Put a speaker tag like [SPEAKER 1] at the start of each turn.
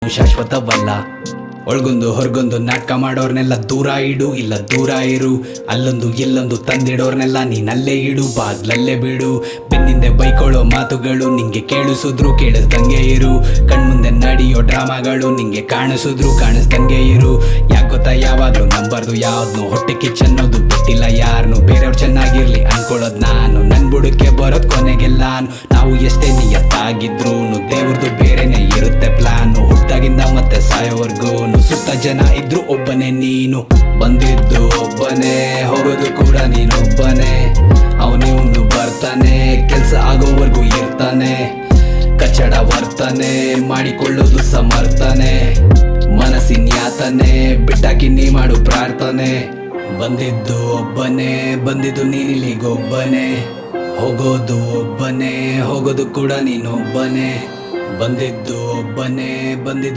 [SPEAKER 1] ಶಾಶ್ವತವಲ್ಲ. ಒಳಗೊಂದು ಹೊರಗೊಂದು ನಾಟಕ ಮಾಡೋರ್ನೆಲ್ಲ ದೂರ ಇಡು, ಇಲ್ಲ ದೂರ ಇರು. ಅಲ್ಲೊಂದು ಇಲ್ಲೊಂದು ತಂದಿಡೋರ್ನೆಲ್ಲ ನೀನಲ್ಲೇ ಇಡು, ಬಾಗ್ಲಲ್ಲೇ ಬಿಡು. ಬೆನ್ನಿಂದೆ ಬೈಕೊಳ್ಳೋ ಮಾತುಗಳು ನಿಂಗೆ ಕೇಳಿಸಿದ್ರು ಕೇಳಿಸ್ದಂಗೆ ಇರು. ಕಣ್ಮುಂದೆ ನಡೆಯೋ ಡ್ರಾಮಾಗಳು ನಿಂಗೆ ಕಾಣಿಸಿದ್ರು ಕಾಣಿಸ್ದಂಗೆ ಇರು. ಯಾಕೊತ್ತಾ ಯಾವಾಗ್ಲೂ ನಂಬರ್ದು ಯಾವ್ದು ಹೊಟ್ಟೆ ಕಿಚ್ಚನ್ನೋದು ಬಿಟ್ಟಿಲ್ಲ ಯಾರನ್ನು. ಬೇರೆಯವ್ರು ಚೆನ್ನಾಗಿರ್ಲಿ ಅನ್ಕೊಳ್ಳೋದು ನಾನು, ನನ್ ಬುಡಕ್ಕೆ ಬರೋದ್ ಕೊನೆಗೆಲ್ಲಾನು. ನಾವು ಎಷ್ಟೇ ನಿಯತ್ತಾಗಿದ್ರು ದೇವ್ರದ್ದು ಬೇರೆನೆ ಇರುತ್ತೆ ಪ್ಲಾನು. ಹುಟ್ಟಾಗಿಂದ ಮತ್ತೆ ಸಾಯೋವರ್ಗು ಸುತ್ತ ಜನ ಇದ್ರು ಒಬ್ಬನೇ ನೀನು. ಬಂದಿದ್ದು ಒಬ್ಬನೇ, ಹೋಗೋದು ಕೂಡ ನೀನೊಬ್ಬನೇ. ಅವನಿವನು ಬರ್ತಾನೆ, ಕೆಲ್ಸ ಆಗೋವರೆಗೂ ಇರ್ತಾನೆ. ಕಚ್ಚಡ ವರ್ತನೆ ಮಾಡಿಕೊಳ್ಳೋದು ಸಮರ್ಥನೆ. ಮನಸ್ಸಿನ ಯಾತನೆ ಬಿಟ್ಟಾಕಿ ನೀ ಮಾಡು ಪ್ರಾರ್ಥನೆ. ಬಂದಿದ್ದು ಒಬ್ಬನೇ, ಬಂದಿದ್ದು ನೀನಿಲ್ಲಿಗೊಬ್ಬನೇ. ಹೋಗೋದು ಒಬ್ಬನೇ, ಹೋಗೋದು ಕೂಡ ನೀನೊಬ್ಬನೇ. ಬಂದಿದ್ದು ಒಬ್ಬನೇ, ಬಂದಿದ್ದು